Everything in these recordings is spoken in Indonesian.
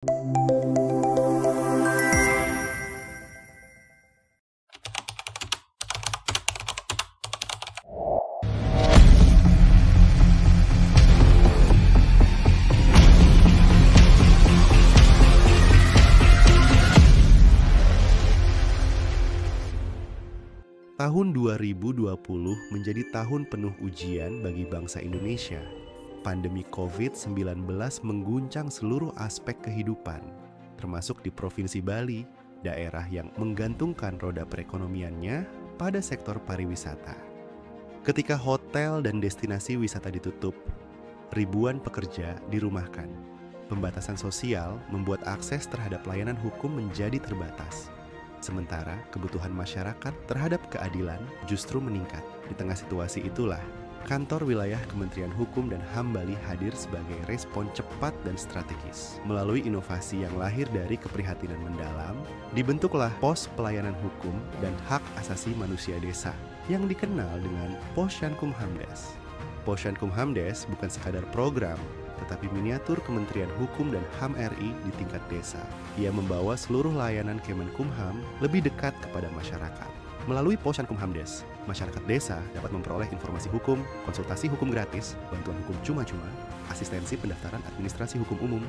Tahun 2020 menjadi tahun penuh ujian bagi bangsa Indonesia. Pandemi COVID-19 mengguncang seluruh aspek kehidupan, termasuk di Provinsi Bali, daerah yang menggantungkan roda perekonomiannya pada sektor pariwisata. Ketika hotel dan destinasi wisata ditutup, ribuan pekerja dirumahkan. Pembatasan sosial membuat akses terhadap layanan hukum menjadi terbatas. Sementara kebutuhan masyarakat terhadap keadilan justru meningkat. Di tengah situasi itulah, Kantor Wilayah Kementerian Hukum dan HAM Bali hadir sebagai respon cepat dan strategis. Melalui inovasi yang lahir dari keprihatinan mendalam, dibentuklah Pos Pelayanan Hukum dan Hak Asasi Manusia Desa yang dikenal dengan Posyankumhamdes. Posyankumhamdes bukan sekadar program, tetapi miniatur Kementerian Hukum dan HAM RI di tingkat desa. Ia membawa seluruh layanan Kemenkumham lebih dekat kepada masyarakat. Melalui Posyankumhamdes, masyarakat desa dapat memperoleh informasi hukum, konsultasi hukum gratis, bantuan hukum cuma-cuma, asistensi pendaftaran administrasi hukum umum,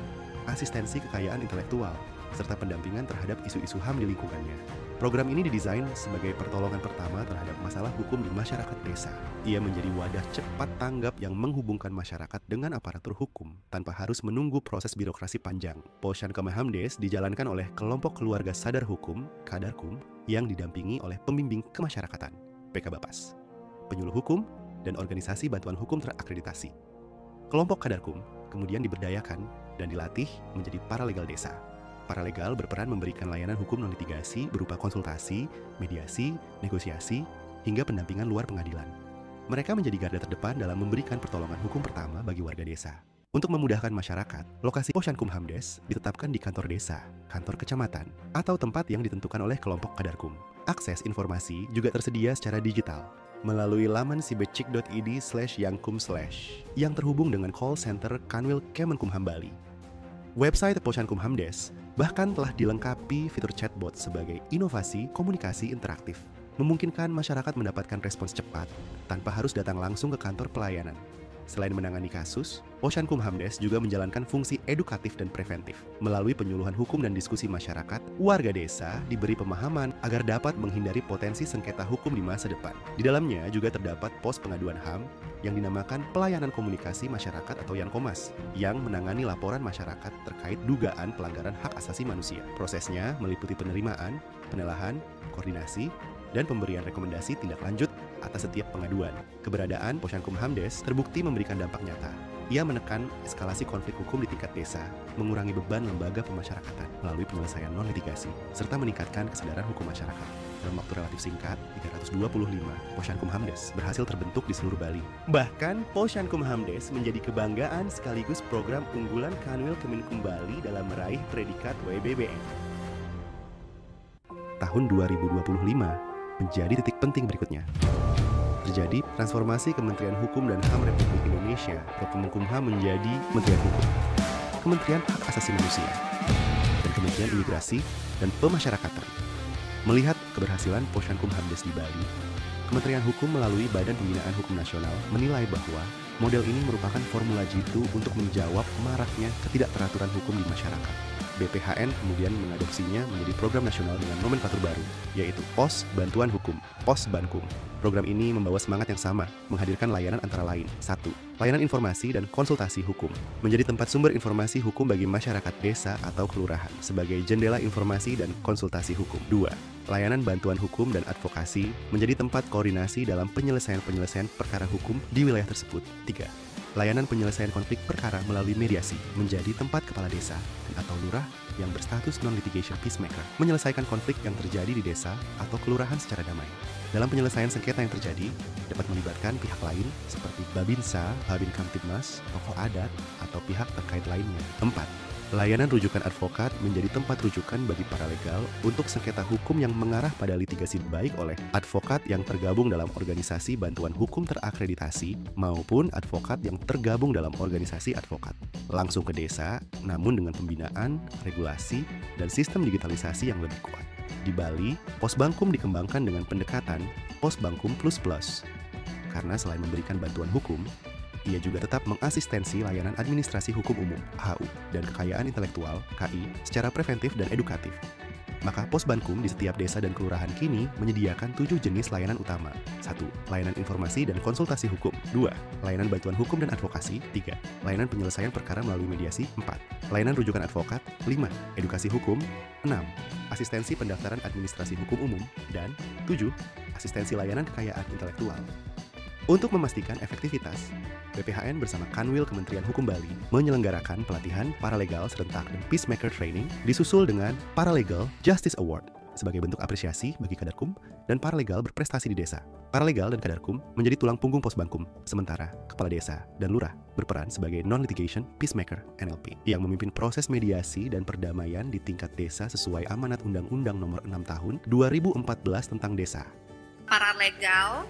asistensi kekayaan intelektual, serta pendampingan terhadap isu-isu HAM di lingkungannya. Program ini didesain sebagai pertolongan pertama terhadap masalah hukum di masyarakat desa. Ia menjadi wadah cepat tanggap yang menghubungkan masyarakat dengan aparatur hukum tanpa harus menunggu proses birokrasi panjang. Posyankumhamdes dijalankan oleh kelompok keluarga sadar hukum, Kadarkum, yang didampingi oleh pembimbing kemasyarakatan, PK-Bapas, penyuluh hukum, dan organisasi bantuan hukum terakreditasi. Kelompok Kadarkum kemudian diberdayakan dan dilatih menjadi paralegal desa. Paralegal berperan memberikan layanan hukum non-litigasi berupa konsultasi, mediasi, negosiasi, hingga pendampingan luar pengadilan. Mereka menjadi garda terdepan dalam memberikan pertolongan hukum pertama bagi warga desa. Untuk memudahkan masyarakat, lokasi Posyankumhamdes ditetapkan di kantor desa, kantor kecamatan, atau tempat yang ditentukan oleh kelompok Kadarkum. Akses informasi juga tersedia secara digital melalui laman sibecik.id/yangkum/ yang terhubung dengan call center Kanwil Kemenkumham Bali. Website Posyankumhamdes bahkan telah dilengkapi fitur chatbot sebagai inovasi komunikasi interaktif, memungkinkan masyarakat mendapatkan respons cepat tanpa harus datang langsung ke kantor pelayanan. Selain menangani kasus, Posyankumhamdes juga menjalankan fungsi edukatif dan preventif. Melalui penyuluhan hukum dan diskusi masyarakat, warga desa diberi pemahaman agar dapat menghindari potensi sengketa hukum di masa depan. Di dalamnya juga terdapat pos pengaduan HAM yang dinamakan Pelayanan Komunikasi Masyarakat atau Yankomas, yang menangani laporan masyarakat terkait dugaan pelanggaran hak asasi manusia. Prosesnya meliputi penerimaan, penelahan, koordinasi, dan pemberian rekomendasi tindak lanjut atas setiap pengaduan. Keberadaan Posyankumhamdes terbukti memberikan dampak nyata. Ia menekan eskalasi konflik hukum di tingkat desa, mengurangi beban lembaga pemasyarakatan melalui penyelesaian non-litigasi, serta meningkatkan kesadaran hukum masyarakat. Dalam waktu relatif singkat, 325, Posyankumhamdes berhasil terbentuk di seluruh Bali. Bahkan, Posyankumhamdes menjadi kebanggaan sekaligus program unggulan Kanwil Kemenkum Bali dalam meraih predikat WBBM. Tahun 2025 menjadi titik penting berikutnya. Terjadi transformasi Kementerian Hukum dan HAM Republik Indonesia atau Kemenkumham menjadi Kementerian Hukum, Kementerian Hak Asasi Manusia, dan Kementerian Imigrasi dan Pemasyarakatan. Melihat keberhasilan Posyankumhamdes di Bali, Kementerian Hukum melalui Badan Pembinaan Hukum Nasional menilai bahwa model ini merupakan formula jitu untuk menjawab maraknya ketidakteraturan hukum di masyarakat. BPHN kemudian mengadopsinya menjadi program nasional dengan nomenklatur baru, yaitu Pos Bantuan Hukum, Posbankum. Program ini membawa semangat yang sama, menghadirkan layanan antara lain. 1. Layanan informasi dan konsultasi hukum, menjadi tempat sumber informasi hukum bagi masyarakat desa atau kelurahan, sebagai jendela informasi dan konsultasi hukum. 2. Layanan bantuan hukum dan advokasi, menjadi tempat koordinasi dalam penyelesaian perkara hukum di wilayah tersebut. 3. Layanan penyelesaian konflik perkara melalui mediasi, menjadi tempat kepala desa atau lurah yang berstatus non-litigation peacemaker menyelesaikan konflik yang terjadi di desa atau kelurahan secara damai. Dalam penyelesaian sengketa yang terjadi, dapat melibatkan pihak lain seperti Babinsa, Babin Kamtibmas, tokoh adat, atau pihak terkait lainnya. 4. Layanan rujukan advokat menjadi tempat rujukan bagi para legal untuk sengketa hukum yang mengarah pada litigasi baik oleh advokat yang tergabung dalam organisasi bantuan hukum terakreditasi maupun advokat yang tergabung dalam organisasi advokat. Langsung ke desa, namun dengan pembinaan, regulasi, dan sistem digitalisasi yang lebih kuat. Di Bali, Posbankum dikembangkan dengan pendekatan Posbankum Plus Plus. Karena selain memberikan bantuan hukum, ia juga tetap mengasistensi layanan administrasi hukum umum (AHU) dan kekayaan intelektual (KI) secara preventif dan edukatif. Maka Posbankum di setiap desa dan kelurahan kini menyediakan 7 jenis layanan utama. 1. Layanan informasi dan konsultasi hukum. 2. Layanan bantuan hukum dan advokasi. 3. Layanan penyelesaian perkara melalui mediasi. 4. Layanan rujukan advokat. 5. Edukasi hukum. 6. Asistensi pendaftaran administrasi hukum umum. Dan 7. Asistensi layanan kekayaan intelektual. Untuk memastikan efektivitas, BPHN bersama Kanwil Kementerian Hukum Bali menyelenggarakan pelatihan paralegal serentak dan peacemaker training disusul dengan Paralegal Justice Award sebagai bentuk apresiasi bagi Kadarkum dan paralegal berprestasi di desa. Paralegal dan Kadarkum menjadi tulang punggung Posbankum, sementara Kepala Desa dan Lurah berperan sebagai non-litigation peacemaker NLP yang memimpin proses mediasi dan perdamaian di tingkat desa sesuai amanat Undang-Undang Nomor 6 Tahun 2014 tentang Desa. Paralegal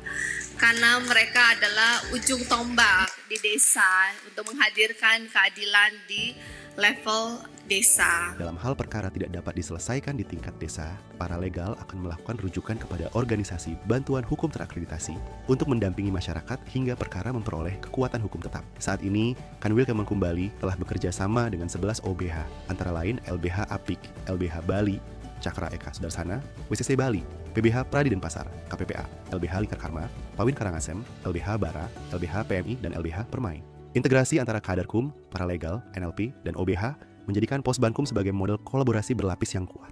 karena mereka adalah ujung tombak di desa untuk menghadirkan keadilan di level desa. Dalam hal perkara tidak dapat diselesaikan di tingkat desa, paralegal akan melakukan rujukan kepada organisasi bantuan hukum terakreditasi untuk mendampingi masyarakat hingga perkara memperoleh kekuatan hukum tetap. Saat ini, Kanwil Kemenkum Bali telah bekerja sama dengan 11 OBH, antara lain LBH Apik, LBH Bali, Cakra Eka Sudarsana, WCC Bali, PBH Pradi Denpasar, KPPA, LBH Lingkar Karma, Pawin Karangasem, LBH Bara, LBH PMI, dan LBH Permai. Integrasi antara Kadarkum, Paralegal, NLP, dan OBH menjadikan Posbankum sebagai model kolaborasi berlapis yang kuat.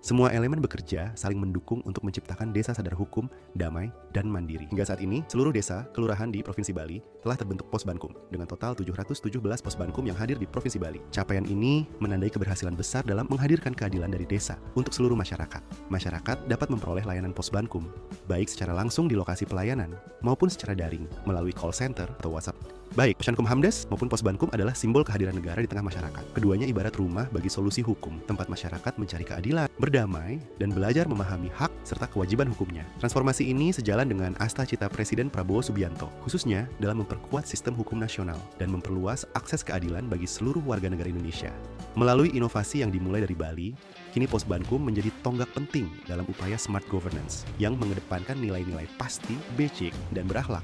Semua elemen bekerja saling mendukung untuk menciptakan desa sadar hukum, damai, dan mandiri. Hingga saat ini, seluruh desa, kelurahan di Provinsi Bali telah terbentuk Posbankum dengan total 717 Posbankum yang hadir di Provinsi Bali. Capaian ini menandai keberhasilan besar dalam menghadirkan keadilan dari desa untuk seluruh masyarakat. Masyarakat dapat memperoleh layanan Posbankum, baik secara langsung di lokasi pelayanan maupun secara daring melalui call center atau WhatsApp. Baik Posyankum Hamdes maupun Posbankum adalah simbol kehadiran negara di tengah masyarakat. Keduanya ibarat rumah bagi solusi hukum, tempat masyarakat mencari keadilan, berdamai, dan belajar memahami hak serta kewajiban hukumnya. Transformasi ini sejalan dengan asta-cita Presiden Prabowo Subianto, khususnya dalam memperkuat sistem hukum nasional dan memperluas akses keadilan bagi seluruh warga negara Indonesia. Melalui inovasi yang dimulai dari Bali, kini Posbankum menjadi tonggak penting dalam upaya smart governance yang mengedepankan nilai-nilai pasti, becik, dan berakhlak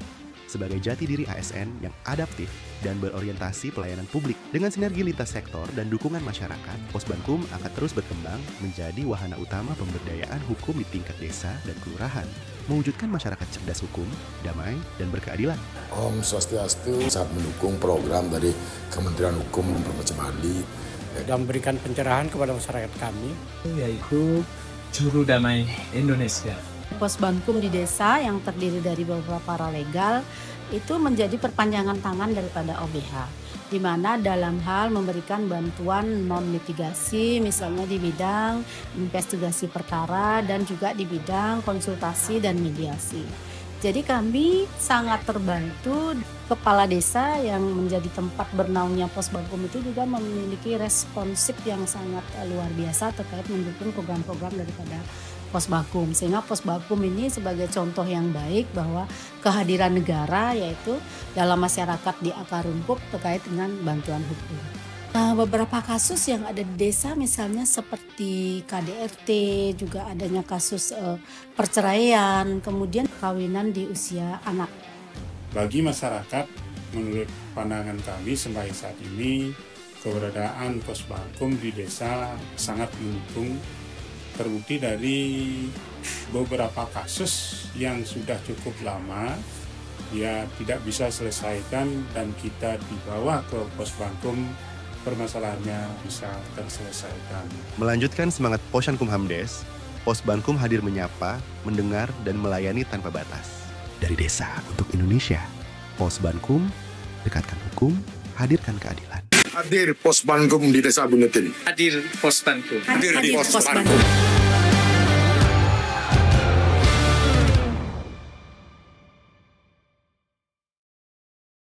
sebagai jati diri ASN yang adaptif dan berorientasi pelayanan publik. Dengan sinergi lintas sektor dan dukungan masyarakat, Posbankum akan terus berkembang menjadi wahana utama pemberdayaan hukum di tingkat desa dan kelurahan, mewujudkan masyarakat cerdas hukum, damai, dan berkeadilan. Om Swastiastu saat mendukung program dari Kementerian Hukum dan Provinsi Bali dan memberikan pencerahan kepada masyarakat kami, yaitu Juru Damai Indonesia. Posbankum di desa yang terdiri dari beberapa paralegal itu menjadi perpanjangan tangan daripada OBH, di mana dalam hal memberikan bantuan non-litigasi, misalnya di bidang investigasi perkara dan juga di bidang konsultasi dan mediasi. Jadi kami sangat terbantu. Kepala desa yang menjadi tempat bernaungnya Posbankum itu juga memiliki responsif yang sangat luar biasa terkait mendukung program-program daripada Posbankum, sehingga Posbankum ini sebagai contoh yang baik bahwa kehadiran negara yaitu dalam masyarakat di akar rumput terkait dengan bantuan hukum. Nah, beberapa kasus yang ada di desa misalnya seperti KDRT, juga adanya kasus perceraian, kemudian perkawinan di usia anak. Bagi masyarakat, menurut pandangan kami sampai saat ini, keberadaan Posbankum di desa sangat mendukung. Terbukti dari beberapa kasus yang sudah cukup lama ya tidak bisa selesaikan dan kita dibawa ke Posbankum, permasalahannya bisa terselesaikan. Melanjutkan semangat Posyankum Hamdes, Posbankum hadir menyapa, mendengar, dan melayani tanpa batas. Dari desa untuk Indonesia, Posbankum, dekatkan hukum, hadirkan keadilan. Hadir Posbankum di Desa Bunetin. Hadir Posbankum. Hadir Posbankum.